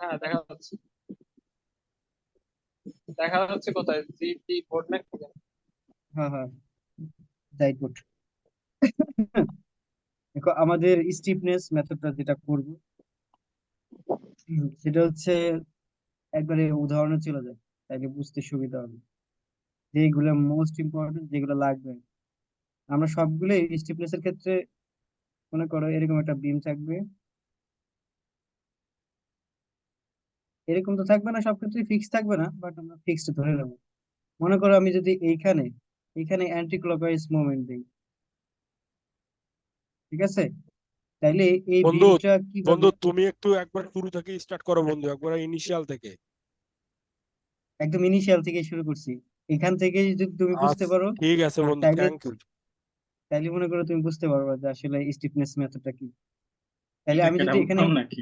হ্যাঁ দেখা যাচ্ছে। দেখা যাচ্ছে কোথায়, জিটি বোর্ড নাকি? হ্যাঁ হ্যাঁ, রাইট গুড। দেখো আমাদের স্টিফনেস মেথডটা যেটা করব, সেটা হচ্ছে একবারে উদাহরণে চলে যায়, তাইলে বুঝতে সুবিধা হবে যেগুলো মোস্ট ইম্পর্টেন্ট, যেগুলো লাগবে। আমরা সবগুলো স্টিফনেস এর ক্ষেত্রে মনে করো এরকম একটা বিম থাকবে, এরকম তো থাকবে না, সব ক্ষেত্রে ফিক্স থাকবে না, বাট আমরা ফিক্সড ধরে নেবো। মনে করো আমি যদি এইখানে এইখানে অ্যান্টি ক্লকওয়াইজ মুভমেন্ট দিই, ঠিক আছে, তাইলে এই বন্ধু, বিমটা কিভাবে। বন্ধু তুমি একটু একবার শুরু থেকে স্টার্ট করো বন্ধু, একবার ইনিশিয়াল থেকে। একদম ইনিশিয়াল থেকে শুরু করছি, এখান থেকে যদি তুমি বুঝতে আচ্ছা পারো, ঠিক আছে বন্ধু, তাইলে থ্যাংক ইউ। তাইলে মনে করো তুমি বুঝতে পারবে যে আসলে স্টিফনেস মেথডটা কি। তাইলে এটা আমি কেটা যদি এখানে, উত্তম নাকি?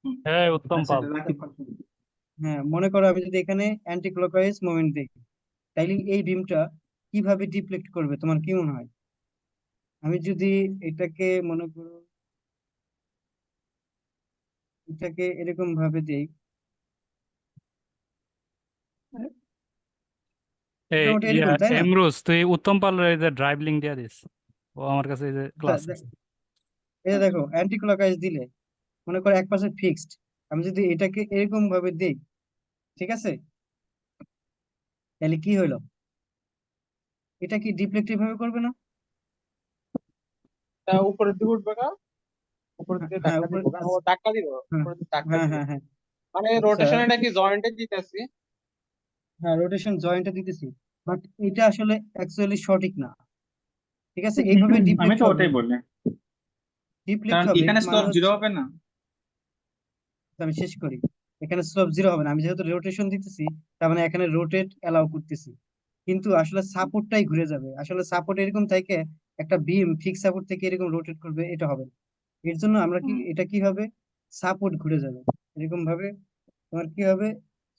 হুম, হ্যাঁ, উত্তম আচ্ছা পাল। এটা রাখি পারবো। হ্যাঁ মনে করো আমি যদি এখানে অ্যান্টি ক্লকওয়াইজ মুভমেন্ট দিই, তাইলে এই বিমটা কিভাবে ডিফ্লেক্ট করবে তোমার কি মনে হয়? আমি যদি এটাকে মনে করো, এটাকে এরকম ভাবে দিই, এই মোটামুটি এরকম, তাই না? এমরুজ, তুই উত্তম পালের এই যে ড্রাইভ লিঙ্ক দিয়ে দিস, ও আমার কাছে এই যে আচ্ছা, ক্লাস আছে। এই যে দেখো অ্যান্টি ক্লকওয়াইজ দিলে মনে করো এক পাশে ফিক্সড, আমি যদি এটাকে এরকম ভাবে দিই, ঠিক আছে, তাহলে কি হইলো? এটা কি ডিফ্লেক্টিভ ভাবে করবে না? তা উপরের দিকে উঠবে না? উপরের হ্যাঁ দিকে হ্যাঁ, ধাক্কা উপরে দিব না, ও আচ্ছা, ধাক্কা দিব। হ্যাঁ উপরের দিকে ধাক্কা হ্যাঁ দিব। হ্যাঁ হ্যাঁ। মানে আচ্ছা, রোটেশন এটা কি জয়েন্টে দিতেছি? হ্যাঁ রোটেশন জয়েন্টে দিতেছি, বাট এটা আসলে অ্যাকচুয়ালি সঠিক না, ঠিক আছে, এইভাবে আমি ডিফ্লেক্ট তো হবে। ওটাই বললাম, ডিফ্লেক্ট কারণ হবে এখানে মানে স্লপ জিরো হচ্ছে, হবে না। আমি শেষ করি, এখানে স্লোপ জিরো হবে না, আমি যেহেতু রোটেশন দিতেছি, তার মানে এখানে রোটেট এলাও করতেছি, কিন্তু আসলে সাপোর্টটাই ঘুরে যাবে। আসলে সাপোর্ট এরকম থাকে, একটা বিম ফিক্স সাপোর্ট থেকে এরকম রোটেট করবে, এটা হবে না। এর জন্য আমরা কি, হুম, এটা কি হবে, সাপোর্ট ঘুরে যাবে এরকম ভাবে। তোমার কি হবে,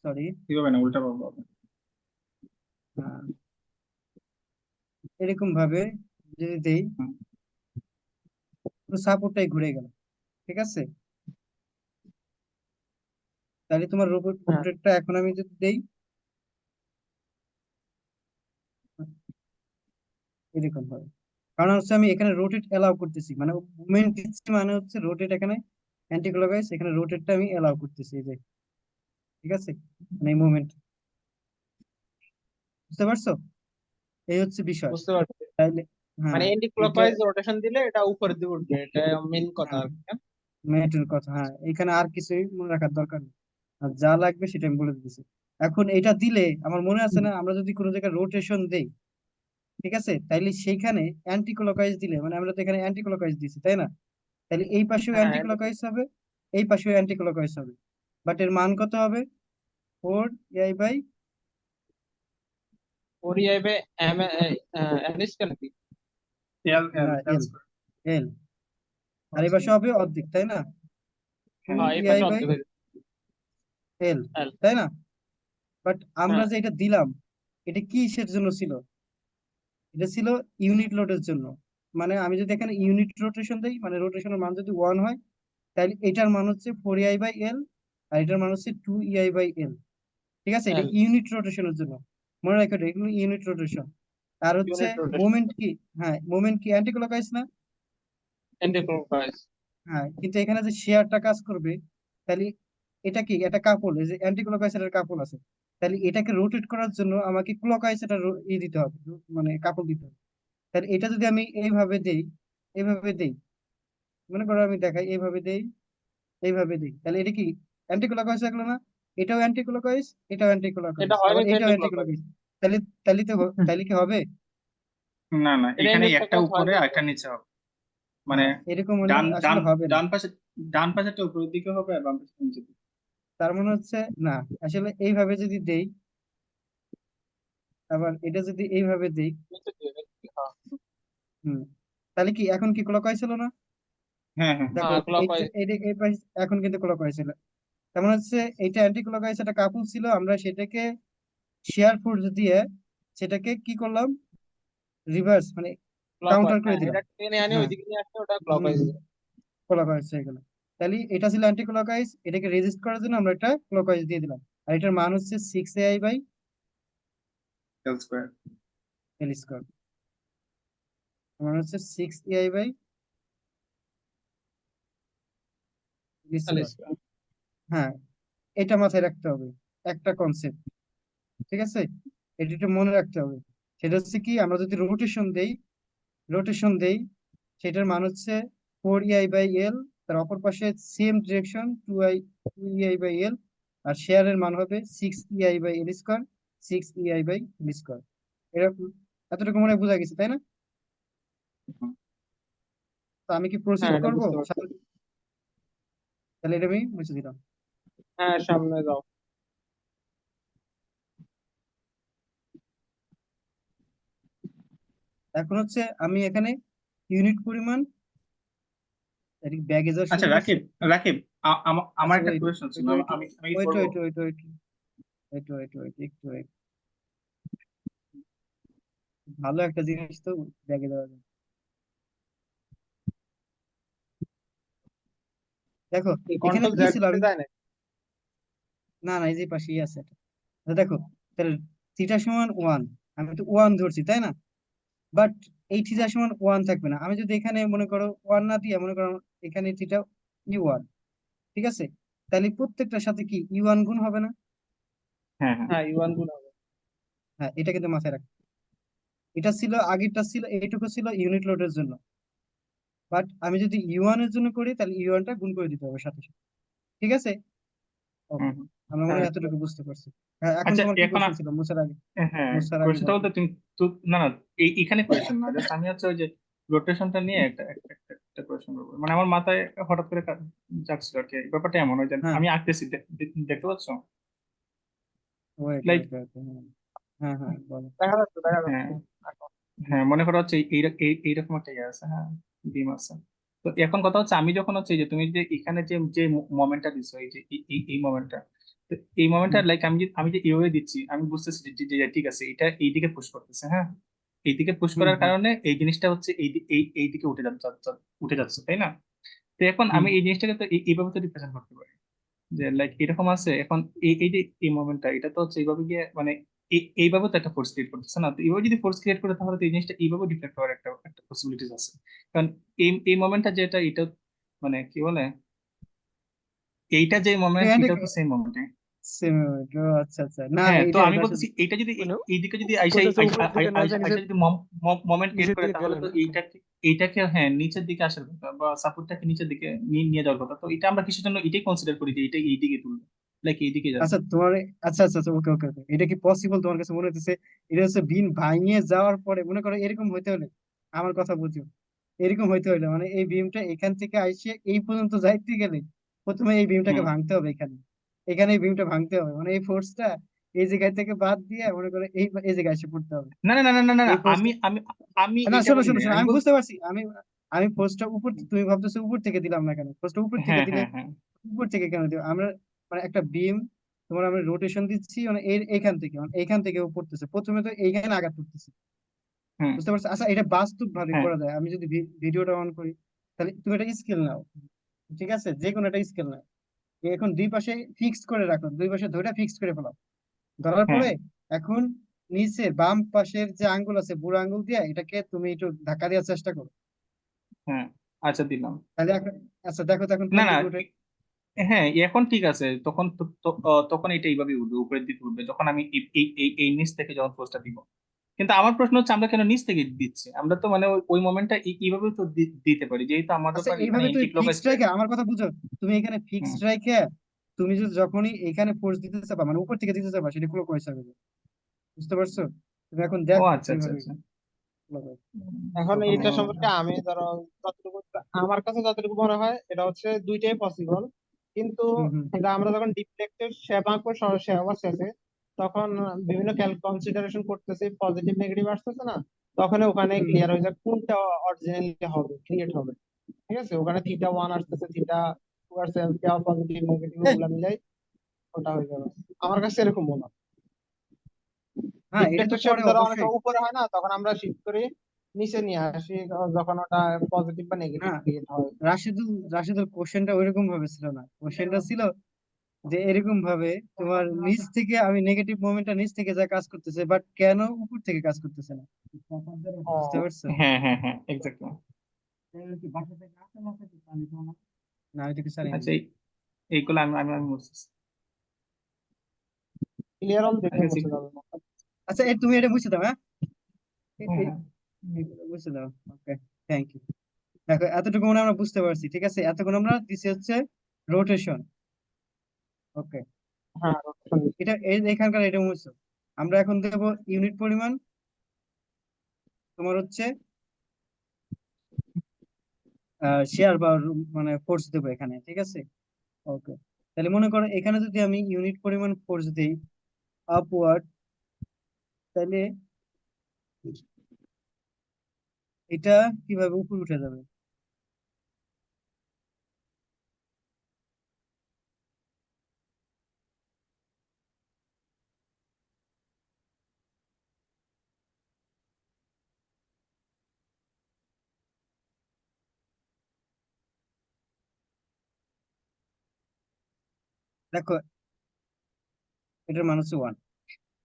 সরি, কি হবে না, উল্টা পাবো হবে। এরকম ভাবে যদি দেই, হুম, পুরো সাপোর্টটাই ঘুরে গেল, ঠিক আছে। তাহলে তোমার হ্যাঁ। রোটেটটা এখন আমি যদি দেই এরকম ভাবে, কারণ হচ্ছে আমি এখানে রোটেট এলাও করতেছি, মানে মুভমেন্ট দিচ্ছি, মানে হচ্ছে রোটেট, এখানে অ্যান্টি ক্লকওয়াইজ, এখানে রোটেটটা আমি এলাও করতেছি, এই যে, ঠিক আছে, মানে এই মুভমেন্ট, বুঝতে পারছো? এই হচ্ছে বিষয়। বুঝতে পারছি। তাইলে মানে হ্যাঁ, এন্টি এটা, ক্লকওয়াইজ রোটেশন দিলে এটা উপরের দিকে উঠবে, এটা মেন কথা হ্যাঁ আর কি, হ্যাঁ? মেটের কথা, হ্যাঁ এখানে আর কিছুই মনে রাখার দরকার নেই, আর যা লাগবে সেটা আমি বলে দিতেছি। এখন এটা দিলে আমার মনে আছে না, আমরা যদি কোনো জায়গায় রোটেশন দেই, ঠিক আছে, তাইলে সেইখানে অ্যান্টি ক্লকওয়াইজ দিলে, মানে আমরা তো এখানে অ্যান্টি ক্লকওয়াইজ দিছি, তাই না? তাহলে এই পাশেও হ্যাঁ অ্যান্টি ক্লকওয়াইজ হবে, এই পাশেও অ্যান্টি ক্লকওয়াইজ হবে, বাট এর মান কত হবে? 4 EI বাই ওরি আইবে এম এন স্কয়ার নাকি? এল এল না এল এল, স্কয়ার। এল, আর এই আচ্ছা, পাশে হবে অর্ধেক, তাই না? টু হ্যাঁ হ্যাঁ এই ইআই পাশে বাই অর্ধেক হয়ে এল, যাবে। তাই না? বাট আমরা হ্যাঁ। যে এটা দিলাম, এটা কিসের জন্য ছিল? এটা ছিল ইউনিট লোডের জন্য। মানে আমি যদি এখানে ইউনিট রোটেশন দেই, মানে রোটেশনের মান যদি 1 হয়, তাহলে এটার মান হচ্ছে 4 EI বাই এল, আর এটার মান হচ্ছে 2 EI বাই এল, ঠিক আছে, এটা এল ইউনিট রোটেশনের জন্য। মনে রাখো এটা, এগুলো ইউনিট রোটেশন। আর হচ্ছে ইউনিট রোটেশন। মোমেন্ট কি, হ্যাঁ মোমেন্ট কি অ্যান্টি ক্লকওয়াইজ না? Anti clockwise. হ্যাঁ, কিন্তু এখানে যে শেয়ারটা কাজ করবে, তাহলে এটা কি, এটা কাপল, এই যে অ্যান্টি ক্লকওয়াইজ এর কাপল আছে, তাহলে এটাকে রোটেট করার জন্য আমাকে ক্লকওয়াইজ এটা দিতে হবে, মানে কাপল দিতে হবে। তাহলে এটা যদি আমি এইভাবে দেই, এইভাবে দেই, মনে করো আমি দেখাই, এইভাবে দেই, এইভাবে দেই, তাহলে এটা কি অ্যান্টি ক্লকওয়াইজ লাগলো না? এটাও অ্যান্টি ক্লকওয়াইজ, এটাও অ্যান্টি এটা ক্লকওয়াইজ, হয় আবার নাকি এটাও এন্টি অ্যান্টি ক্লকওয়াইজ? ক্লকওয়াইজ। তাহলে তাহলে তো তাহলে কি হবে? না না, এটা এখানে এন্টি একটা ক্লকওয়াইজ হয় উপরে আর নাকি? একটা নিচে হবে। মানে না, এরকম হলে ডান ডান আসলে হবে না। ডান পাশে, ডান পাশেরটা উপরের দিকে হবে আর বাম পাশে নিচের দিকে। তার মানে হচ্ছে না, আসলে এইভাবে যদি দেই, আবার এটা যদি এইভাবে দেই, নিচে দিয়ে নাকি? হ্যাঁ। হুম, তাহলে কি এখন কি ক্লকওয়াইজ হলো না? হ্যাঁ হ্যাঁ হ্যাঁ। দেখো হ্যাঁ এইটা ক্লকওয়াইজ। এই পাশ এখন কিন্তু ক্লকওয়াইজ ছিল। তেমন হচ্ছে এইটা অ্যান্টি ক্লকওয়াইজ একটা কাপল ছিল, আমরা সেটাকে শেয়ার ফোর্স দিয়ে সেটাকে কি করলাম, রিভার্স মানে কাউন্টার ক্লকওয়াইজ, করে হ্যাঁ দিলাম। এটা টেনে আনি হ্যাঁ, ওইদিকে নিয়ে আসলে ওটা হম ক্লকওয়াইজ। ক্লকওয়াইজ হয়ে গেল। তাহলে এটা ছিল অ্যান্টি ক্লকওয়াইজ, এটাকে রেজিস্ট করার জন্য আমরা একটা ক্লকওয়াইজ দিয়ে দিলাম। আর এটার মান হচ্ছে 6ai/l এল স্কোয়ার। স্কোয়ার, মান হচ্ছে 6ai/l স্কোয়ার। হ্যাঁ, এটা মাথায় রাখতে হবে, একটা কনসেপ্ট, ঠিক আছে? এটা একটু মনে রাখতে হবে। সেটা হচ্ছে কি, আমরা যদি রোটেশন দেই সেটার মান হচ্ছে 4ei/l, তার অপর পাশে সেম ডিরেকশন 2ei/l, আর শেয়ারের মান হবে 6ei/l স্কোয়ার, 6ei/l স্কোয়ার। এরকম এতটুকু মনে হয় বোঝা গেছে, তাই না? তো আমি কি প্রসিড হ্যাঁ, এটা করবো? বুঝতে পারছি। তাহলে এটা আমি মুছে দিলাম। হ্যাঁ, সামনে যাও। এখন হচ্ছে আমি এখানে ইউনিট পরিমাণ ব্যাগে যাওয়া আচ্ছা শুরু করছি। রাকিব, রাকিব, আমার আচ্ছা, একটা ওয়েট কোয়েশ্চন ছিল, ওয়েট আমি আমি ওয়েট করবো। Wait wait wait wait wait wait একটু wait। ভালো একটা জিনিস তো ব্যাগে দেওয়া যায়। দেখো এই এখানে কন্ট্রোল কি জেড ছিল, দিতে আমি যায় না? না না, এই যে পাশেই আছে এটা। আচ্ছা, দেখো তাহলে থিটা সমান 1, আমি তো 1 ধরছি, তাই না? বাট এই থিটা সমান 1 থাকবে না। আমি যদি এখানে মনে করো 1 না দিয়ে মনে করো এখানে থিটা u1, ঠিক আছে? তাহলে প্রত্যেকটার সাথে কি u1 গুণ হবে না? হ্যাঁ হ্যাঁ হ্যাঁ, ইউয়ান গুণ হবে। হ্যাঁ, এটা কিন্তু মাথায় রাখো। এটা ছিল আগেরটা, ছিল এইটুকু ছিল ইউনিট লোডের জন্য। বাট আমি যদি ইউ1 এর জন্য করি তাহলে ইউ1টা গুণ করে দিতে হবে সাথে সাথে, ঠিক আছে? হুম, ওকে, হুম। আমরা মনে হ্যাঁ, হয় এতটুকু বুঝতে পারছি। হ্যাঁ, এখন আচ্ছা তোমার কি এখন কোশ্চেন ছিল মুছার আগে? হ্যাঁ, মুছার আগে কোয়েশ্চনটা বলো। বলতে তুমি না না, এখানে কোয়েশ্চেন না, জাস্ট আমি হচ্ছে ওই যে রোটেশনটা নিয়ে একটা কোয়েশ্চেন করবো, মানে আমার মাথায় হঠাৎ করে জাগছিল আর কি। ব্যাপারটা এমন ওই যে হ্যাঁ, আমি আঁকতেছি, দেখতে পাচ্ছ? ওয়েট লাইক ওয়েট ওয়েট, হ্যাঁ হ্যাঁ বলো। দেখা যাচ্ছে, দেখা হ্যাঁ, যাচ্ছে। হ্যাঁ মনে করো হচ্ছে এইরকম একটা ইয়ে আছে, হ্যাঁ, বিম আছে। তো এখন কথা হচ্ছে আমি যখন হচ্ছে এই যে তুমি যে এখানে যে যে মোমেন্টটা দিছো, এই যে এই মোমেন্টটা, তো এই মোমেন্টটা হুম লাইক আমি যে এইভাবে দিচ্ছি, আমি বুঝতেছি যে ঠিক আছে এটা এইদিকে পুশ করতেছে, হ্যাঁ, এইদিকে পুশ হুম করার হুম কারণে এই জিনিসটা হচ্ছে এই দিকে উঠে যাচ্ছে, তাই না? তো এখন হুম আমি এই জিনিসটাকে তো এইভাবে তো রিপ্রেজেন্ট করতে পারি, যে লাইক এরকম আছে। এখন এই যে এই মোমেন্টটা, এটা তো হচ্ছে এইভাবে গিয়ে মানে এইভাবে তো একটা ফোর্স ক্রিয়েট করতেছে না, তো এইভাবে যদি ফোর্স ক্রিয়েট করে তাহলে তো এই জিনিসটা এইভাবে ডিফ্লেক্ট হওয়ার একটা একটা পসিবিলিটিস আছে। কারণ এই মোমেন্টটা যেটা, এটা মানে কি বলে, এইটা যে মোমেন্ট, এটা তো সেম মোমেন্ট। আচ্ছা আচ্ছা, না হ্যাঁ, তো এইটা আমি এটা আসলে বলতেছি এইটা যদি মানে এইদিকে যদি আইসা কইতেছে উপরের দিকে না যায় আইসা নিচের যদি মোমেন্ট ক্রিয়েট নিচের করে, দিকে তাহলে গেলে তো না। এইটাকে হ্যাঁ নিচের দিকে আসার কথা, বা সাপোর্টটাকে নিচের দিকে নিয়ে যাওয়ার কথা। তো এটা আমরা কিছুর জন্য এটাই কনসিডার করি যে এটা এইদিকে তুলবে, লাইক এইদিকে যাবে। আচ্ছা তোমার, আচ্ছা আচ্ছা আচ্ছা, ওকে ওকে ওকে, এটা কি পসিবল তোমার কাছে মনে হচ্ছে? এটা হচ্ছে বিন ভাঙিয়ে যাওয়ার পরে মনে করো এরকম হইতে হলে, আমার কথা বুঝো, এরকম হইতে হলে মানে এই বিমটা এখান থেকে আইসে এই পর্যন্ত যাইতে গেলে প্রথমে এই বিমটাকে হুম। ভাঙতে হবে। এখানে এখানে এই বিমটা ভাঙতে হবে, মানে এই ফোর্সটা এই জায়গায় থেকে বাদ দিয়ে মনে করো এই জায়গায় এসে পড়তে হবে। না না না না না না না, এই আমি ফোর্সটা, আমি আমি না এটা শোনো বলি শোনো না, শোনো, আমি আমি বলছি। বুঝতে পারছি। আমি ফোর্সটা উপর, তুমি ভাবতেছো উপর থেকে দিলাম না, কেন ফোর্সটা উপর থেকে হ্যাঁ দিলে, হ্যাঁ হ্যাঁ উপর থেকে কেন দিব আমরা? মানে একটা বিম তোমার আমরা রোটেশন দিচ্ছি, মানে এইখান থেকে, মানে এইখান থেকে ও পড়তেছে, প্রথমে তো এইখানে আঘাত করতেছে, হুম বুঝতে পারছো? আচ্ছা, এটা বাস্তব ভাবে হ্যাঁ করা যায়। আমি যদি ভিডিওটা অন করি, তাহলে তুমি একটা স্কেল নাও, ঠিক আছে? যে কোনো একটা স্কেল নাও, এখন দুই পাশে ফিক্সড করে রাখো, দুই পাশে ধরে ফিক্সড করে ফেলাও। ধরার হ্যাঁ পরে এখন নিচে বাম পাশের যে আঙ্গুল আছে, বুড়ো আঙ্গুল দিয়ে এটাকে তুমি একটু ধাক্কা দেওয়ার চেষ্টা করো। হ্যাঁ, আচ্ছা দিলাম। তাহলে এখন, আচ্ছা দেখো তো এখন না কোন না, দিকে উঠে। হ্যাঁ এখন ঠিক আছে, তখন তখন এটা এইভাবে উঠবে, উপরের দিকে উঠবে যখন আমি এই নিচ থেকে যখন পোস্টটা দিব। কিন্তু আমার প্রশ্ন হচ্ছে আমরা কেন নিচ থেকে দিচ্ছি? আমরা তো মানে ওই মোমেন্টটা এইভাবে তো দিতে পারি, যেহেতু আমাদের আচ্ছা, এখানে এইভাবে তুমি এন্টি ক্লকওয়াইজ। ফিক্সড রাখে, আমার কথা বুঝো, তুমি এখানে হুম। ফিক্সড রাখে তুমি যদি যখনই এখানে ফোর্স দিতে চাবা, মানে উপর থেকে দিতে চাবা, সেটা ক্লক ওয়াইজ হবে, বুঝতে পারছো? তুমি এখন ও দেখো আচ্ছা আচ্ছা কিভাবে আচ্ছা। Clock wise. এখন তখন এইটা সম্পর্কে আমি ধরো যতটুকু, আমার কাছে যতটুকু মনে হয় এটা হচ্ছে দুইটাই পসিবল। কিন্তু হুম হুম এটা আমরা যখন ডিফ্লেক্টেড শেপ আঁকবো সবার শেষে, তখন বিভিন্ন কনসিডারেশন করতেছি, পজিটিভ নেগেটিভ আসতেছে না, তখন ওখানে হুম ক্লিয়ার হয়ে যায় কোনটা অরিজিনালি হবে, ক্রিয়েট হবে। ঠিক আছে, ওখানে থিটা 1 আসতেছে, থিটা 2 আসছে, পজিটিভ নেগেটিভ এই, ওগুলা মিলাই ওটা হয়ে যাবে। আমার কাছে এরকম মনে হয়। হ্যাঁ, এটা তো ডিফ্লেক্টেড শেপ পরে ধরো অনেক অবশ্যই। উপরে হয় না, তখন আমরা শিফট করি নিচে নিয়ে আসি যখন ওটা পজিটিভ বা নেগেটিভ না ক্রিয়েট হয়। রাশিদুল কোশ্চেনটা ওইরকম ভাবে ছিল না, কোশ্চেনটা ছিল যে এরকম ভাবে তোমার নিচ থেকে আমি নেগেটিভ মোমেন্টটা নিচ থেকে যা কাজ করতেছে, বাট কেন উপর থেকে কাজ করতেছে না, বুঝতে ও পারছো? হ্যাঁ হ্যাঁ হ্যাঁ এক্স্যাক্টলি। না আমি তো কিছু জানি না। আচ্ছা এইগুলো আমি আমি আমি বুঝতেছি। ক্লিয়ার হল দেখে আচ্ছা মুছে যাবে না। আচ্ছা তুমি এটা মুছে দাও, হ্যাঁ হ্যাঁ হ্যাঁ এগুলো মুছে দাও। ওকে, থ্যাংক ইউ। দেখো এতটুকু মনে হয় আমরা বুঝতে পারছি, ঠিক আছে? এতক্ষণ আমরা দিছি হচ্ছে রোটেশন। ওকে, হ্যাঁ rotation দিচ্ছি। এটা এখানকার এটা মুছো। আমরা এখন দেবো ইউনিট পরিমাণ, তোমার হচ্ছে শেয়ার বা মানে ফোর্স দেবো এখানে, ঠিক আছে? ওকে, তাহলে মনে করো এখানে যদি আমি ইউনিট পরিমাণ ফোর্স দিই আপওয়ার্ড, তাহলে এটা কিভাবে উপরে উঠে যাবে? দেখো এটার মান হচ্ছে 1।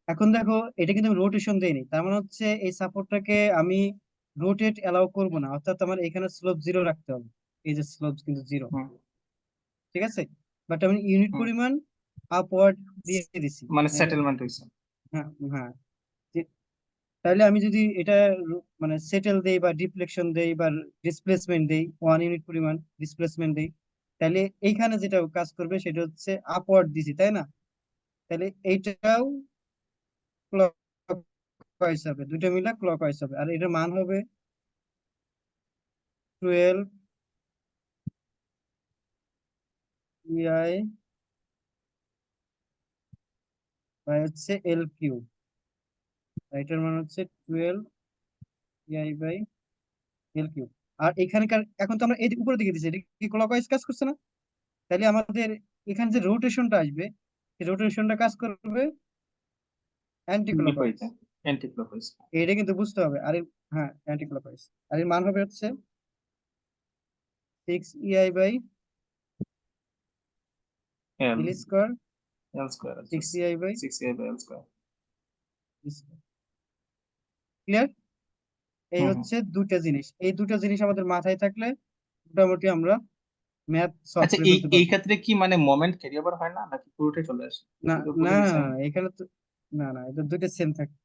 এখন দেখো এটা কিন্তু আমি রোটেশন দেইনি, তার মানে হচ্ছে এই সাপোর্টটাকে আমি রোটেট অ্যালাউ করব না, অর্থাৎ আমার এখানে স্লোপ জিরো রাখতে হবে। এই যে স্লোপ কিন্তু জিরো, হুম ঠিক আছে? বাট আমি ইউনিট হুম পরিমাণ আপওয়ার্ড দিয়ে দিছি। মানে মানে সেটেলমেন্ট হয়েছে। হ্যাঁ হ্যাঁ, তাহলে আমি যদি এটা মানে সেটেল দেই বা ডিফ্লেকশন দেই বা ডিসপ্লেসমেন্ট দেই, 1 ইউনিট পরিমাণ ডিসপ্লেসমেন্ট দেই, তাহলে এইখানে যেটা কাজ করবে সেটা হচ্ছে আপওয়ার্ড দিছি, তাই না? তাহলে এইটাও ক্লকওয়াইজ হবে, দুইটা মিলে ক্লকওয়াইজ হবে, আর এটার মান হবে 12 EI বাই হচ্ছে এল কিউ। এটার মান হচ্ছে 12 EI বাই এল কিউ। আর এখানকার এখন তো আমরা এই উপরের দিকে দিচ্ছি, এটা কি ক্লকওয়াইজ কাজ করছে না? তাহলে আমাদের এখানে যে রোটেশনটা আসবে, সেই রোটেশনটা কাজ করবে অ্যান্টি ক্লকওয়াইজ। বিপরীতে অ্যান্টি ক্লকওয়াইজ। এটা কিন্তু বুঝতে হবে। হ্যাঁ, অ্যান্টি ক্লকওয়াইজ। আর এর মান হবে হচ্ছে 6 EI by L L square, L square 6 EI by 6 by L square. Clear? এই হুম হুম। হচ্ছে দুটা জিনিস, এই দুটা জিনিস আমাদের মাথায় থাকলে মোটামুটি আমরা ম্যাথ সলভ আচ্ছা করে এই ফেলতে এই পারবো। ক্ষেত্রে কি মানে মোমেন্ট ক্যারি ওভার হয় না নাকি পুরোটাই চলে আসে? না দুটো না পুরোটাই না, সেম। না, এখানে তো না, এটা দুটো সেম থাকে।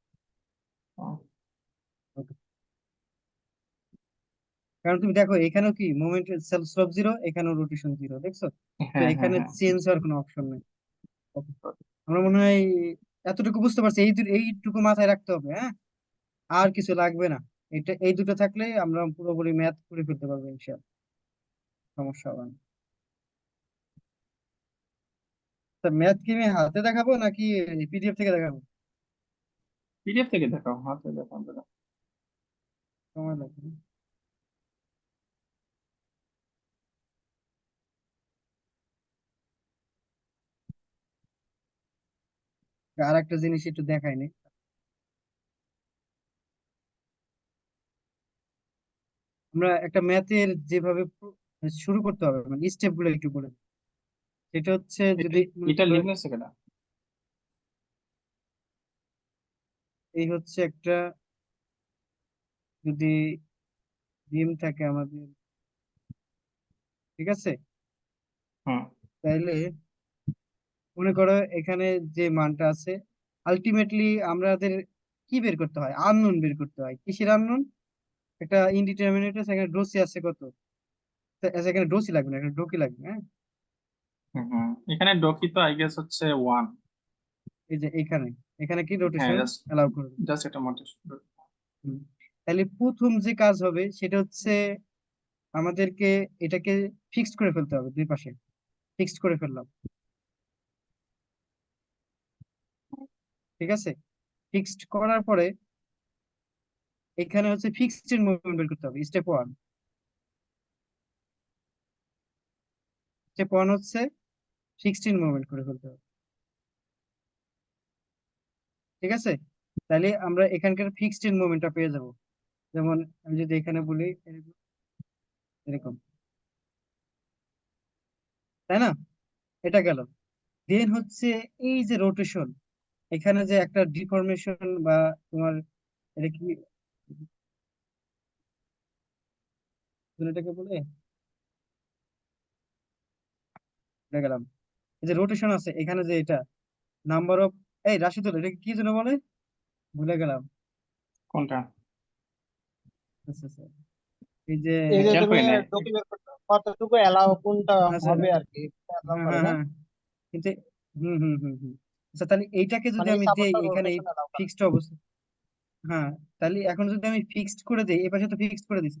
Okay. কারণ তুমি দেখো এখানেও কি মোমেন্ট স্লোপ জিরো, এখানেও রোটেশন জিরো, দেখছো? তো হ্যাঁ হ্যাঁ এখানে হ্যাঁ। চেঞ্জ হওয়ার কোনো অপশন নেই। Okay. আমরা মনে হয় এতটুকু বুঝতে পারছি, এইটুকু মাথায় রাখতে হবে, হ্যাঁ? আর কিছু লাগবে না। এই দুটো থাকলে আমরা পুরোপুরি ম্যাথ করে ফেলতে পারবো ইনশাআল্লাহ, সমস্যা হবে না। তা ম্যাথ কি আমি হাতে দেখাবো নাকি পিডিএফ থেকে দেখাবো? পিডিএফ থেকে দেখাও, হাতে দেখাও না। সময় লাগবে। আর একটা জিনিস একটু দেখায়নি, আমরা একটা ম্যাথের যেভাবে শুরু করতে হবে মানে স্টেপ গুলো একটু বলে দিই। সেটা হচ্ছে এটা যদি মনে এটা করো লিখে আছে কেনা? এই হচ্ছে একটা, যদি বিম থাকে আমাদের, ঠিক আছে? হুম তাইলে মনে করো এখানে যে মানটা আছে, আলটিমেটলি আমাদের কি বের করতে হয়? আননোন বের করতে হয়। কিসের আননোন? একটা ইনডিটারমিনেট আছে, এখানে ডোসি আছে কত, এখানে ডোসি লাগবে না, এখানে ডোকি লাগবে, হ্যাঁ? হুম হুম। এখানে ডকি তো আই গেস হচ্ছে 1। এই যে এখানে এখানে কি হ্যাঁ রোটেশন জাস্ট অ্যালাউ করবে। জাস্ট এটা মোটে। হুম। তাহলে প্রথম যে কাজ হবে সেটা হচ্ছে আমাদেরকে এটাকে ফিক্সড করে ফেলতে হবে, দুই পাশে ফিক্সড করে ফেললাম, ঠিক আছে? ফিক্সড করার পরে এখানে হচ্ছে ফিক্সড মুভমেন্ট বের করতে হবে, স্টেপ 1। স্টেপ 1 হচ্ছে ফিক্সড মুভমেন্ট করে ফেলতে হবে, ঠিক আছে? তাহলে আমরা এখানকার ফিক্সড মুভমেন্টটা পেয়ে যাব। যেমন আমি যদি এখানে বলি এরকম এরকম, তাই না? এটা গেল। দেন হচ্ছে এই যে রোটেশন, এখানে যে একটা ডিফরমেশন বা তোমার এটা কি এটাকে বলে, এটা গেলাম। এই যে রোটেশন আছে এখানে, যে এটা নাম্বার অফ, এই রাশিদুল এটা কি জন্য বলে, ভুলে গেলাম। কোনটা? আচ্ছা আচ্ছা, এই যে এই যে খেয়াল তুমি করি না। ঢুকি বের করতে কতটুকু এলাও কোনটা আচ্ছা, হবে আর কি এলাও হ্যাঁ করে হ্যাঁ না, হ্যাঁ, কিন্তু হুম। আচ্ছা তাহলে এইটাকে যদি মানে এই আমি দেই সাপোর্টটা এখানে রোটেশন এলাও করে। ফিক্সড অবস্থা, হ্যাঁ, তাহলে এখন যদি আমি ফিক্সড করে দেই, এই পাশে তো ফিক্সড করে দিছি,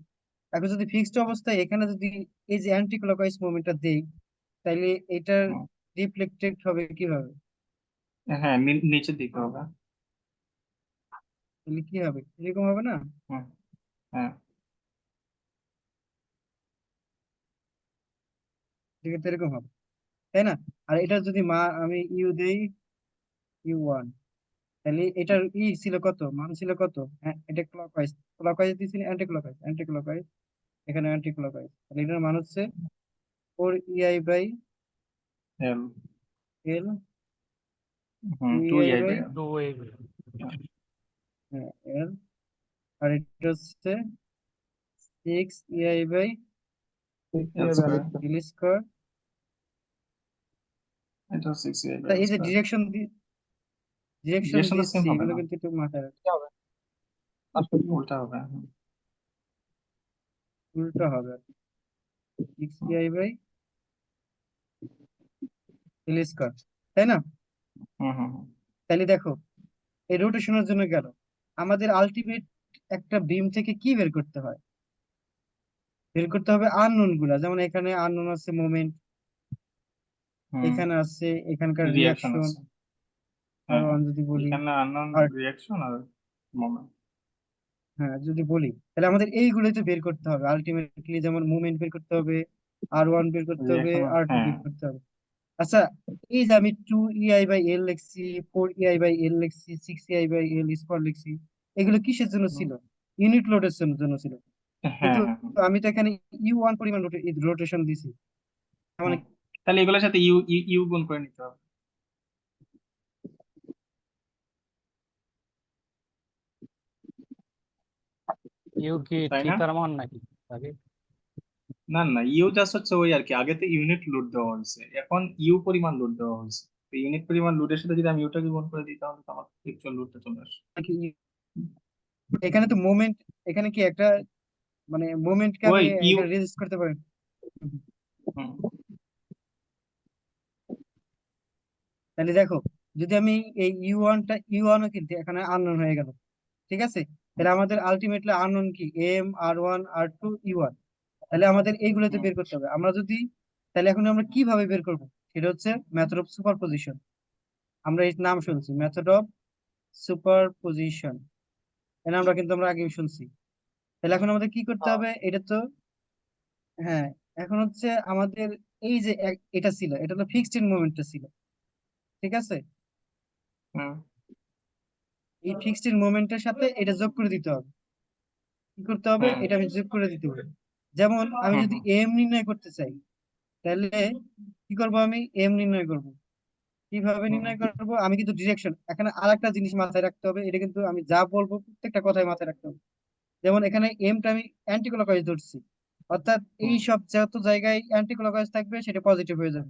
এখন যদি ফিক্সড অবস্থায় এখানে যদি এই যে অ্যান্টি ক্লকওয়াইজ মুভমেন্টটা দেই, তাহলে এটার হুম, রিফ্লেক্টেড হবে কিভাবে? হ্যাঁ, নিচের দিকে হবে। তাহলে কি হবে, এরকম হবে না? হুম, হ্যাঁ, ঠিক আছে, এরকম হবে, তাই না? আর এটা যদি আমি ইউ দেই U1, তাহলে এটার ছিল কত, মান ছিল কত? হ্যাঁ, এটা ক্লকওয়াইজ, ক্লকওয়াইজ দিয়েছিল, অ্যান্টি ক্লকওয়াইজ, এখানে অ্যান্টি ক্লকওয়াইজ, তাহলে এটার মান হচ্ছে 4EI/L, L, 2 2EI EI by by L. 2A L, আর এটা হচ্ছে 6EI/L এল স্কয়ার, স্কোয়ার। এটা 6 EI তা বাই এল এই যে স্কয়ার। ডিরেকশন রিলেশন তো সেম দিচ্ছি, হবে এগুলো না, কিন্তু একটু মাথায় রাখতে কি হবে আসলে? উল্টা হবে। উল্টো হবে আর 6EI/L স্কোয়ার, তাই না? হুম হুম হুম তাহলে দেখো, এই রোটেশনের জন্য গেল, আমাদের আলটিমেট একটা বিম থেকে কি বের করতে হয়? বের করতে হবে আননোন গুলা, যেমন এখানে আননোন আছে মোমেন্ট, হুম, এখানে আছে এখানকার রিয়াকশন রিয়াকশন, আছে। আর হ্যাঁ, ওয়ান যদি বলি, এখানে আননোন আর রিয়াকশন আর মোমেন্ট। হ্যাঁ যদি বলি, তাহলে আমাদের এইগুলোই তো বের করতে হবে আলটিমেটলি, যেমন মুভমেন্ট বের করতে হবে, R1 বের করতে হবে, রিয়াকশন, R2 হ্যাঁ। বের করতে হবে। আচ্ছা, এই যে আমি 2EI/L লিখছি, 4EI/L লিখছি, 6EI/L স্কোয়ার লিখছি, এগুলো কিসের জন্য হুম, ছিল? ইউনিট লোডের জন্য ছিল, হ্যাঁ কিন্তু হ্যাঁ হ্যাঁ। আমি তো এখানে U1 পরিমাণ রোটেশন দিছি, মানে হুম। তাহলে এগুলোর সাথে ইউ ইউ ইউ গুণ করে নিতে হবে। ইউ কি তাই না? থিটার মান নাকি আগে? না না, ইউ জাস্ট হচ্ছে ওই আর কি, আগে তো ইউনিট লোড দেওয়া হয়েছে, এখন ইউ পরিমাণ লোড দেওয়া হয়েছে। তো ইউনিট পরিমাণ লোডের সাথে যদি আমি ইউটাকে গুণ করে দিই, তাহলে তো আমার অ্যাকচুয়াল লোডটা চলে আসে। এখানে তো মোমেন্ট, এখানে কি একটা মানে মোমেন্টকে আমি ওই ইউ। এখানে রেজিস্ট করতে পারি। হুম তাহলে দেখো, যদি আমি এই ইউ ওয়ানও কিন্তু এখানে আননোন হয়ে গেল, ঠিক আছে? তাহলে আমাদের আলটিমেটলি আননোন কি, M, R1, R2, U1, তাহলে আমাদের এইগুলোতে হুম বের করতে হবে। আমরা যদি, তাহলে এখন আমরা কিভাবে বের করব? সেটা হচ্ছে মেথড অফ সুপারপজিশন। আমরা এই নাম শুনছি, মেথড অফ সুপারপজিশন, এই নামটা কিন্তু আমরা আগেও শুনছি। তাহলে এখন আমাদের কি করতে হ্যাঁ, হবে, এটা তো, হ্যাঁ, এখন হচ্ছে আমাদের এই যে এটা ছিল, এটা তো ফিক্সড ইন মোমেন্টটা ছিল, ঠিক আছে? হুম এই ফিক্সড ইন মোমেন্টের সাথে এটা যোগ করে দিতে হবে। কি করতে হবে, হুম এটা আমি যোগ করে দিতে হবে। যেমন আমি হুম যদি হুম এম নির্ণয় করতে চাই, তাহলে কি করব, আমি এম নির্ণয় করব। কিভাবে হুম নির্ণয় করব, আমি কিন্তু ডিরেকশন, এখানে আরেকটা জিনিস মাথায় রাখতে হবে, এটা কিন্তু আমি যা বলবো প্রত্যেকটা কথাই মাথায় রাখতে হবে। যেমন এখানে এমটা আমি অ্যান্টি ক্লকওয়াইজ ধরছি, অর্থাৎ এই হুম সব যত জায়গায় অ্যান্টি ক্লকওয়াইজ থাকবে সেটা পজিটিভ হয়ে যাবে,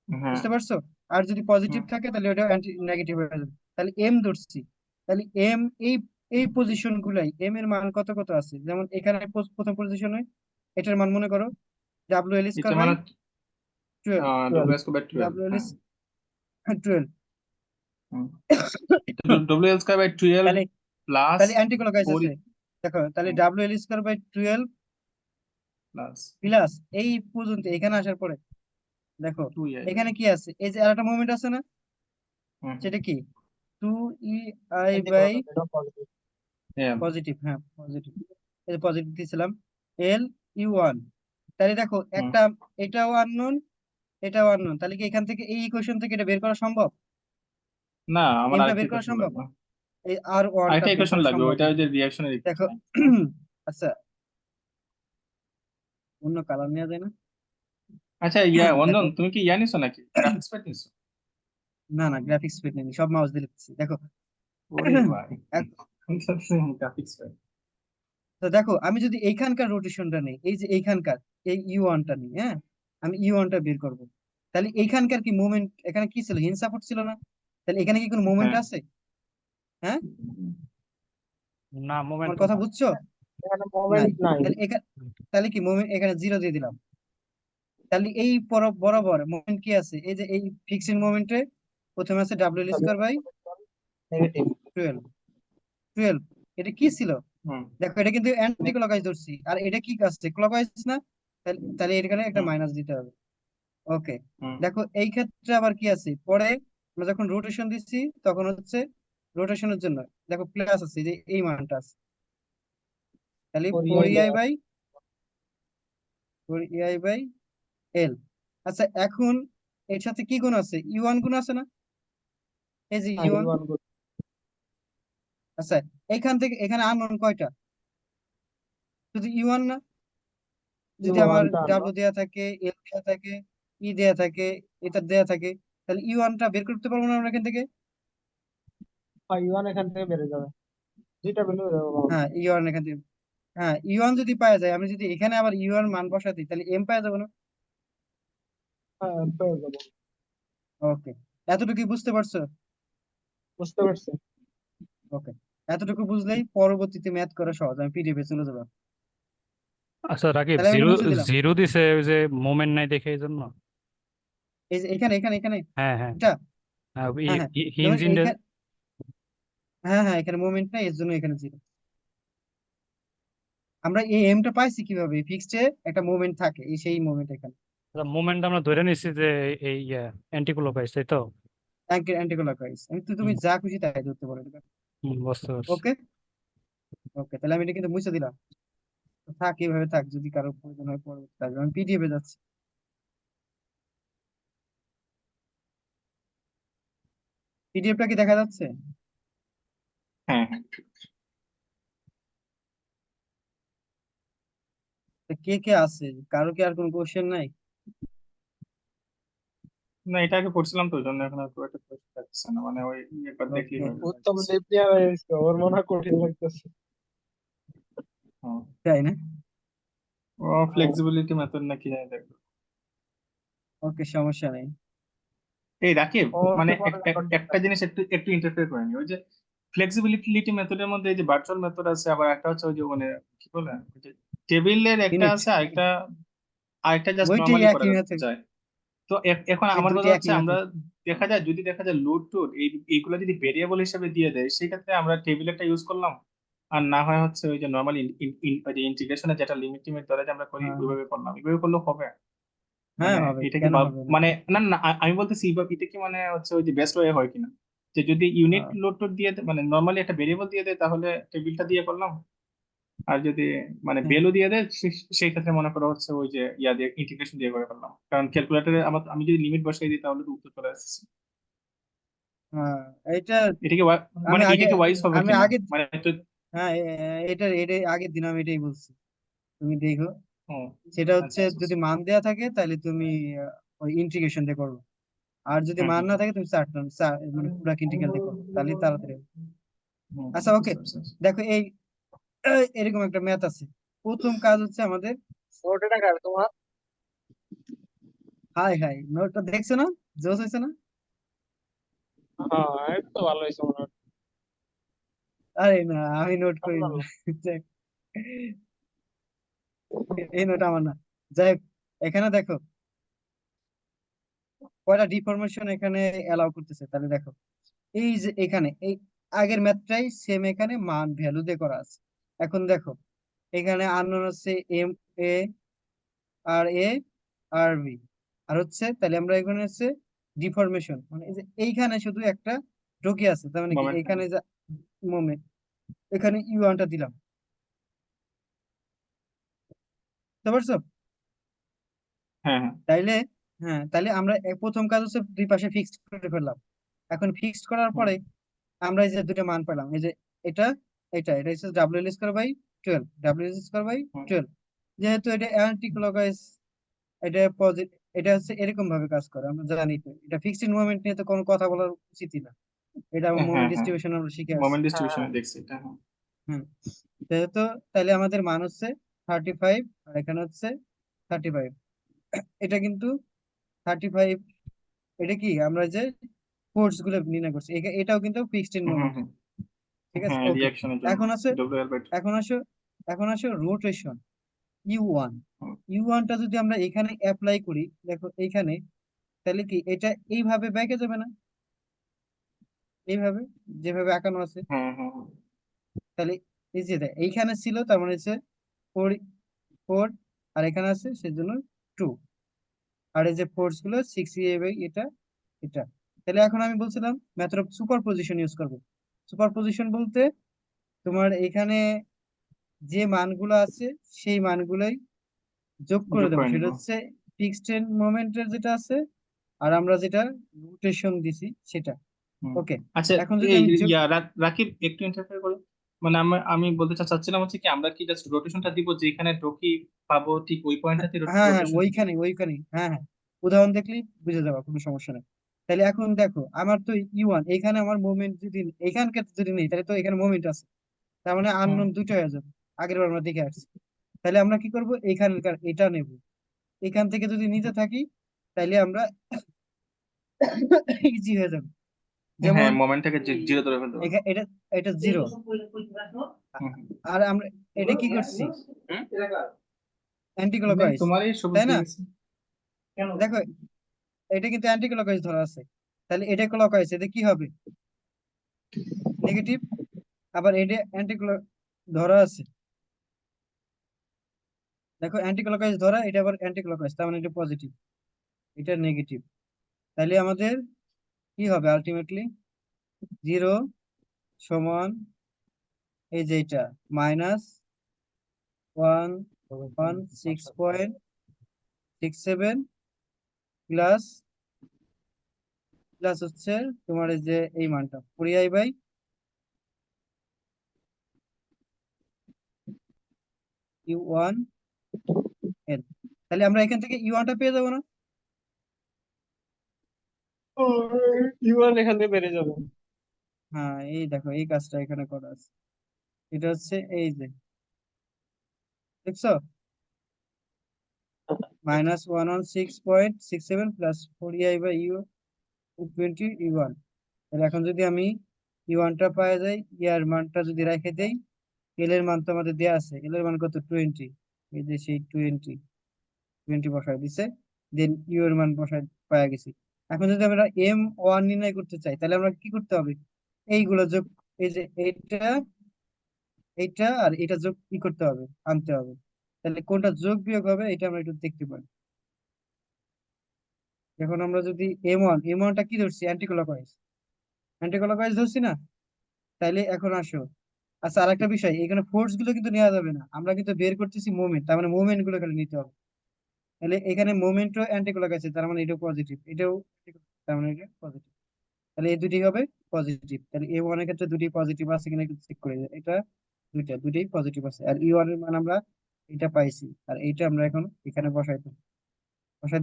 হ্যাঁ বুঝতে পারছো? আর যদি পজিটিভ হুম থাকে তাহলে ওটা অ্যান্টি নেগেটিভ হয়ে যাবে। তাহলে এম ধরছি, তাহলে এম, এই এই পজিশন গুলাই এম এর মান কত কত আছে, যেমন এখানে প্রথম পজিশনে এটার মান মনে করো WL এটা স্কোয়ার বাই মানে 12, W L square by 12। WL হ্যাঁ। 12। হুম। ডব্লিউ এল স্কয়ার বাই 12 তাহলে প্লাস তাহলে অ্যান্টি ক্লকওয়াইজ 4 আছে, দেখো তাহলে WL square by 12 plus plus এই পর্যন্ত এখানে আসার পরে দেখো 2 EI বাই। এখানে কি আছে, এই যে আরেকটা মোমেন্ট আছে না, হুম হুম সেটা কি 2 EI অ্যান্টি বাই ক্লকওয়াইজ এটা পজিটিভ। এম। পজিটিভ, হ্যাঁ পজিটিভ, এই যে পজিটিভ দিয়েছিলাম, LU1। তাহলে দেখো হুম। একটা, এটাও আননোন, এটাও আননোন, তাহলে কি এখান থেকে এই ইকুয়েশন থেকে এটা বের করা সম্ভব? না, আমার এমটা আরেকটা বের করা ইকুয়েশন সম্ভব? লাগবে। এই আর ওয়ানটা আরেকটা বের ইকুয়েশন করা লাগবে, সম্ভব ওইটা না। ওই যে রিঅ্যাকশনের দেখো ইকুয়েশন। আচ্ছা, অন্য কালার নেওয়া যায় না? আচ্ছা ইয়া অঞ্জন, দেখো, তুমি কি ইয়া নিছো নাকি, গ্রাফিক্স প্যাড নিছো? না না, গ্রাফিক্স পেট নেই, সব মাউস দিয়ে লিখতেছি। দেখো ওরে ভাই, এক- গ্রাফিক্স প্যাড। তো দেখো, আমি যদি এইখানকার রোটেশনটা নেই, এই যে এইখানকার এই ইউ ওয়ানটা নিই, হ্যাঁ, আমি ইউ ওয়ানটা বের করবো, তাহলে এইখানকার কি মোমেন্ট, এখানে কি ছিল, হিন্জ সাপোর্ট ছিল না? তাহলে এখানে কি কোনো মোমেন্ট হ্যাঁ, আছে? হ্যাঁ, না, আমার মোমেন্টাম কথা বুঝছো? এখানে নাই। মোমেন্ট নাই। তাহলে এখানে, তাহলে কি মোমেন্ট, এখানে জিরো দিয়ে দিলাম। তাহলে এই বরাবর মোমেন্ট কি আছে, এই যে এই ফিক্সড মোমেন্টে প্রথমে আছে ডাব্লিউ স্কয়ার বাই নেগেটিভ। 12, 12, এটা কি ছিল? হুম দেখো, এটা কিন্তু অ্যান্টি ক্লকওয়াইজ ধরছি, আর এটা কি আসছে, ক্লকওয়াইজ না? তাহলে তাহলে এখানে একটা হুম মাইনাস দিতে হবে। ওকে, হুম দেখো এই ক্ষেত্রে আবার কি আছে, পরে আমরা যখন রোটেশন দিচ্ছি তখন হচ্ছে রোটেশনের জন্য দেখো প্লাস আছে, যে এই মানটা আছে, তাহলে 4EI বাই এল। আচ্ছা, এখন এর সাথে কি গুণ আছে, ইউ ওয়ান গুণ আছে না? এই যে ইউ ওয়ান। আচ্ছা, এইখান থেকে এখানে আননোন কয়টা, শুধু ইউ ওয়ান না? যদি আমার ডাব্লিউ দেয়া থাকে, এল দেয়া থাকে, ই দেয়া থাকে, এটা দেয়া থাকে, তাহলে ইউ ওয়ানটা বের করতে পারবো না আমরা এখান থেকে? ইউয়ান এখান থেকে বেড়ে যাবে, দুইটা ভ্যালু হ্যাঁ, ইউ ওয়ান এখান থেকে, হ্যাঁ ইউ ওয়ান যদি পাওয়া যায়, আমি যদি এখানে আবার ইউ ওয়ান মান বসা দিই, তাহলে এম পাওয়া যাবে না? পেয়ে যাবো। ওকে, এতটুকু বুঝতে পারছো? বুঝতে পারছি। ওকে, এতটুকু বুঝলেই পরবর্তীতে ম্যাথ করা সহজ, আমি পিডিএফ এ চলে যাবো। আচ্ছা রাকিব, তাহলে আমি এটা জিরো মুছে দিলাম। জিরো দিছে ওই যে মোমেন্ট নাই দেখে এই জন্য। এই যে এখানে এখানে এখানে হ্যাঁ হ্যাঁ এটা, হ্যাঁ হ্যাঁ, হিঞ্জ যেমন ইন্ডেক্স। এইখানে, হ্যাঁ হ্যাঁ, এখানে মোমেন্ট নাই, এর জন্য এখানে জিরো। আমরা এই এমটা পাইছি কিভাবে, ফিক্সড এ একটা মোমেন্ট থাকে, এই সেই মোমেন্ট এখানে মোমেন্ট আমরা ধরে নিচ্ছি যে এই অ্যান্টি ক্লকওয়াইজ, তাই তো? অ্যান্টি ক্লকওয়াইজ, তুমি হুম, যা খুশি তাই ধরতে পারো। বুঝতে পারছি। ওকে, ওকে, তাহলে আমি এটা কিন্তু মুছে দিলাম। থাক, এইভাবে থাক, যদি কারো প্রয়োজন হয় পরবর্তীতে আসবে। আমি পিডিএফ এ যাচ্ছি। পিডিএফটা কি দেখা যাচ্ছে? হ্যাঁ হ্যাঁ। তো কে কে আছে, কারো কি আর কোনো কোশ্চেন নাই? না, এটা আগে পড়ছিলাম তো, ওই জন্য এখন আর খুব একটা প্রশ্ন থাকছে না, মানে ওই একবার দেখলেই ওকে, হয়ে যাবে। উত্তম লিপিয়ার এসে ওর মনে হয় কঠিন লাগতেছে। হুম। তাই না? ও ফ্লেক্সিবিলিটি মেথড নাকি জানি দেখবো। ওকে, সমস্যা নেই। এই রাকিব, ও মানে তো পরে record একটা দিতে জিনিস একটু একটু ইন্টারফেয়ার করে নি, ওই যে ফ্লেক্সিবিলিটি মেথডের মধ্যে এই যে ভার্চুয়াল মেথড আছে, আবার একটা হচ্ছে ওই যে মানে কি বলে, ওই যে টেবিলের একটা ইউনিট, আছে, আরেকটা আরেকটা জাস্ট ওইটাই নর্মালি করা একই ম্যাথড, যায়। তো এখন ওই আমার দুইটা কথা একই হচ্ছে, আমরা ম্যাথড। যদি দেখা যায় লোড টোড এইগুলো যদি ভেরিয়েবল হিসেবে দিয়ে দেয়, সেই ক্ষেত্রে আমরা টেবিলেরটা ইউজ করলাম, আর না হয় হচ্ছে ওই যে নর্মালি ইন্টিগ্রেশনে যেটা লিমিট টিমিট ধরে যে আমরা করি হ্যাঁ ওইভাবে করলাম, এইভাবে করলেও হবে। হ্যাঁ, মানে হবে, এটা কি কেন হবে না? মানে না না আমি বলতেছি এইভাবে, এটা কি মানে হচ্ছে ওই যে বেস্ট ওয়ে হয় কিনা, যে যদি ইউনিট আহ, লোড টোড দিয়ে মানে নর্মালি একটা ভেরিয়েবল দিয়ে দেয় তাহলে টেবিলটা দিয়ে করলাম, আর যদি মানে হ্যাঁ ভ্যালু দিয়ে দেয় সেই ক্ষেত্রে মনে করো হচ্ছে ওই যে ইয়া দিয়ে ইন্টিগ্রেশন দিয়ে করে ফেললাম, কারণ ক্যালকুলেটরে আমি যদি লিমিট বসাই দিই তাহলে তো উত্তর চলে আসছে। হ্যাঁ, এটা এটা কি আমি মানে আগে এটা কি ওয়াইজ হবে আমি কিনা, আগে মানে তো। হ্যাঁ, এটা আগের দিন আমি এটাই বলছি, তুমি দেখো। ও, সেটা হচ্ছে আচ্ছা আচ্ছা যদি আচ্ছা। মান দেয়া থাকে তাহলে তুমি ওই ইন্টিগ্রেশন দিয়ে করবে, আর যদি হুম মান হুম না থাকে তুমি মানে পুরা ইন্টিগ্রাল দিয়ে করবে, তাহলে তাড়াতাড়ি হবে। হুম, আচ্ছা, ওকে, বুঝতে পারছি আচ্ছা। দেখো এরকম একটা ম্যাথ আছে। প্রথম কাজ হচ্ছে আমাদের, ওটা টাকা তোমার। হাই হাই, নোটটা দেখছো না, জোস হয়েছে না? হ্যাঁ, এই তো ভালো হয়েছে মনে হয়। আরে না, আমি নোট করি না। ভালো। যাক, এই নোট আমার না। যাই হোক, এখানে দেখো কয়টা ডিফরমেশন এখানে অ্যালাউ করতেছে, তাহলে দেখো এই যে এখানে এই আগের ম্যাথটাই সেম, এখানে মান ভ্যালু দিয়ে করা আছে। এখন দেখো, এখানে আননোন আছে M A R A R B, আর হচ্ছে তাহলে আমরা এখানে হচ্ছে ডিফরমেশন, মানে এই যে এইখানে শুধু একটা ঢুকে আছে, তার মানে কি মোমেন্ট। এখানে যা মোমেন্ট, এখানে ইউ ওয়ানটা দিলাম, বুঝতে পারছো? হ্যাঁ হ্যাঁ। তাইলে, হ্যাঁ, তাইলে আমরা প্রথম কাজ হচ্ছে দুই পাশে ফিক্সড করে ফেললাম। এখন ফিক্সড করার হুম পরে আমরা এই যে দুটো মান পেলাম, এই যে এটা এটা এটা হচ্ছে W L square by 12, W L square by hmm, 12। যেহেতু এটা অ্যান্টি ক্লকওয়াইজ, এটা পজিটিভ, এটা হচ্ছে এরকম ভাবে কাজ করে, আমরা জানি তো। এটা ফিক্সড মোমেন্ট নিয়ে তো কোনো কথা বলার উচিতই না, এটা মোমেন্ট হ্যাঁ হ্যাঁ ডিস্ট্রিবিউশন আমরা শিখে আসছি। মোমেন্ট হ্যাঁ ডিস্ট্রিবিউশনে দেখছি এটা, হ্যাঁ। হুম। যেহেতু তাহলে আমাদের মান হচ্ছে 35, আর এখানে হচ্ছে 35। এটা কিন্তু 35, এটা কি আমরা যে ফোর্স গুলো নির্ণয় করছি, এটাও কিন্তু fixed in hmm hmm moment. Hmm. ঠিক আছে, হ্যাঁ ওকে। রিয়াকশনের জন্য এখন আছে ডব্লিউ এল বাই এখন আসো এখন আসো রোটেশন U1। U1টা যদি আমরা এখানে অ্যাপ্লাই করি, দেখো এইখানে, তাহলে কি এটা এইভাবে বেঁকে যাবে না, এইভাবে যেভাবে আঁকানো আছে। হ্যাঁ হ্যাঁ হ্যাঁ। তাহলে এই যে এইখানে ছিল, তার মানে হচ্ছে 4 4, আর এখানে আছে সেজন্য 2, আর এই যে ফোর্স গুলো 6 বাই এটা এটা। তাহলে এখন আমি বলছিলাম method of super position use করবো। সুপার পজিশন বলতে তোমার এখানে যে মানগুলো আছে সেই মানগুলোই যোগ করে যোগ দেবো, করে নিব। সেটা হচ্ছে ফিক্সড মোমেন্টের যেটা আছে, আর আমরা যেটা রোটেশন দিছি সেটা। হুম। ওকে। আচ্ছা, এখন যদি এই আমি যোগ, রাকিব একটু ইন্টারফেয়ার করে, মানে আমি বলতে চাচ্ছিলাম হচ্ছে কি, আমরা কি জাস্ট রোটেশনটা দিব, যেখানে রকি পাবো ঠিক ওই পয়েন্টটাতে হ্যাঁ হ্যাঁ রোটেশন দিব? ওইখানে হ্যাঁ হ্যাঁ, উদাহরণ দেখলেই বুঝে যাবে, কোনো সমস্যা নেই। তাহলে এখন দেখো আমার তো U1, এখানে আমার মুভমেন্ট যদি এখানকার যদি নেই, তাহলে তো এখানে মুভমেন্ট আছে, তার মানে হুম। আননোন দুটো হয়ে যাবে। আগের বার আমরা দেখে আসছি। তাহলে আমরা কি করব, এখানকার এটা নেব। এখান থেকে যদি নিতে থাকি, তাহলে আমরা ইজি হয়ে যাবে। হ্যাঁ যেমন মোমেন্টটাকে জিরো ধরে ফেলতে পারবো। এটা এটা 0, হুম হুম। আর আমরা এটা কি করছি, হুম? অ্যান্টি নেই, ক্লকওয়াইজ, তোমারই সবুজ তাই না? দিয়ে গেছি। দেখো এটা কিন্তু অ্যান্টি ক্লকওয়াইজ ধরা আছে, তাহলে এটা ক্লকওয়াইজ, এতে কি হবে, নেগেটিভ। আবার এটা অ্যান্টি ধরা আছে, দেখো অ্যান্টি ক্লকওয়াইজ ধরা, এটা আবার অ্যান্টি ক্লকওয়াইজ, তার মানে এটা পজিটিভ, এটা নেগেটিভ। তাহলে আমাদের কি হবে আলটিমেটলি, 0 সমান এই যে এটা -116.67 প্লাস প্লাস হচ্ছে তোমার এই যে এই মানটা 40i বাই U1 N। তাহলে আমরা এখান থেকে U1টা পেয়ে যাবো না? U1 এখান থেকে বেড়ে যাবে। হ্যাঁ, এই দেখো এই কাজটা এখানে করা আছে। এটা হচ্ছে এই যে, দেখছো, -116.67 plus 40i by U20 U1। তাহলে এখন যদি আমি U1টা পাওয়া যাই, ইয়ার মানটা যদি রেখে দেই, এল এর মান তো আমাদের দেওয়া আছে, এল এর মান কত 20, এই যে সেই 20 বসায় দিছে, দেন ইউ এর মান বসায় পাওয়া গেছি। এখন যদি আমরা M1 নির্ণয় করতে চাই, তাহলে আমরা কি করতে হবে, এইগুলো যোগ, এই যে এইটা এইটা আর এটা যোগ কি করতে হবে, আনতে হবে। তাহলে কোনটা যোগ বিয়োগ হবে এটা আমরা একটু দেখতে পারি। এখন আমরা যদি M1টা কি ধরছি, অ্যান্টি ক্লকওয়াইজ ধরছি না? তাইলে এখন আসো, আচ্ছা আর একটা বিষয়, এখানে ফোর্স গুলো কিন্তু নেওয়া যাবে না, আমরা কিন্তু বের করতেছি মোমেন্ট, তার মানে মোমেন্ট গুলো খালি নিতে হবে। তাহলে এখানে মোমেন্টও অ্যান্টি ক্লকওয়াইজ আছে, তার মানে এটাও পজিটিভ, এটাও anti-clockwise, তার মানে এটা পজিটিভ। তাহলে এই দুটি হবে পজিটিভ। তাহলে A1 এর ক্ষেত্রে দুটি পজিটিভ আছে কিনা একটু চেক করে নিই। এটা দুটোই পজিটিভ আছে, আর E1 এর মান আমরা এটা পাইছি, আর এইটা আমরা এখন এখানে বসাই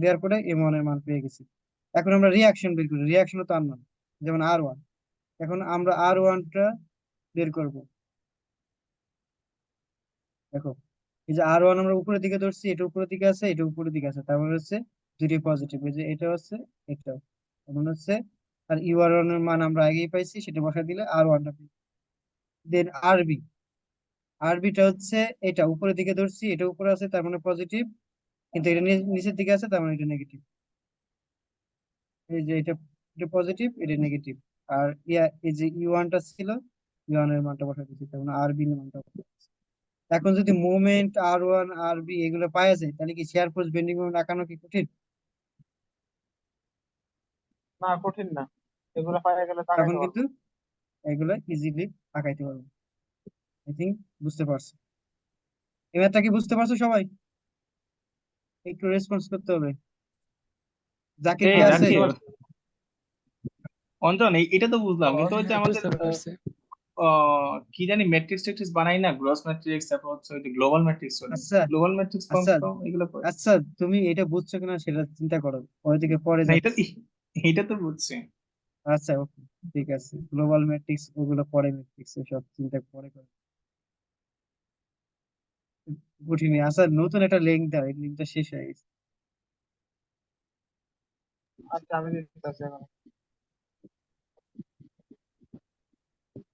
দেওয়ার পরে M1 এর মান পেয়ে গেছি। এখন আমরা রিয়াকশন বের করি, রিয়াকশনও তো আননোন, যেমন R1। এখন আমরা R1টা বের করব। দেখো এই যে R1 আমরা উপরের দিকে ধরছি, এটা উপরের দিকে আছে, এটা উপরের দিকে আছে, তার মানে হচ্ছে দুটি পজিটিভ, এই যে এটা হচ্ছে এটাও, তার মানে হচ্ছে, আর U1 এর মান আমরা আগেই পাইছি, সেটা বসাই দিলে R1টা। দেন আরবিটা হচ্ছে এটা উপরের দিকে ধরছি, এটা উপরে আছে, তার মানে পজিটিভ, কিন্তু এটা নিচের দিকে আছে, তার মানে এটা নেগেটিভ। এই যে এটা এটা পজিটিভ, এটা নেগেটিভ। আর এই যে U1টা ছিল, U1 এর মানটা বসাই দিচ্ছি, তার মানে আরবি এর মানটা বসাই দিচ্ছি। এখন যদি মোমেন্ট R1 আরবি এগুলো পাওয়া যায়, তাহলে কি শেয়ার ফোর্স বেন্ডিং মোমেন্ট আঁকানো কি কঠিন? না, কঠিন না, এগুলো পাওয়া গেলে তখন তাকাইতে কিন্তু পারবো। এগুলো ইজিলি আঁকাইতে পারবো। আই থিঙ্ক বুঝতে পারছো, এই ম্যাথটা কি বুঝতে পারছো সবাই? একটু রেসপন্স করতে হবে, জাকির হ্যাঁ, কি আছে? বুঝতে রাকিব, পারছি। অঞ্জন এটা তো বুঝলাম, কিন্তু ওই যে হ্যাঁ, আমাদের বুঝতে পারছি। কি জানি ম্যাট্রিক্স ট্যাট্রিক্স বানাই না, গ্রস ম্যাট্রিক্স, তারপর হচ্ছে ওই যে গ্লোবাল ম্যাট্রিক্স বলে, আচ্ছা গ্লোবাল ম্যাট্রিক্স আচ্ছা ফর্ম এগুলো করে। আচ্ছা, তুমি এটা বুঝছো কিনা সেটা চিন্তা করো, ওইদিকে পরে না এটা যাচ্ছে। এটা তো বুঝছি। আচ্ছা ওকে, ঠিক আছে, গ্লোবাল ম্যাট্রিক্স ওগুলো পরে, ম্যাট্রিক্স সব চিন্তা পরে করো, কঠিন। আচ্ছা, নতুন একটা লিঙ্ক দাও, এই লিঙ্কটা শেষ হয়ে গেছে। আচ্ছা আমি দিতেছি এখন।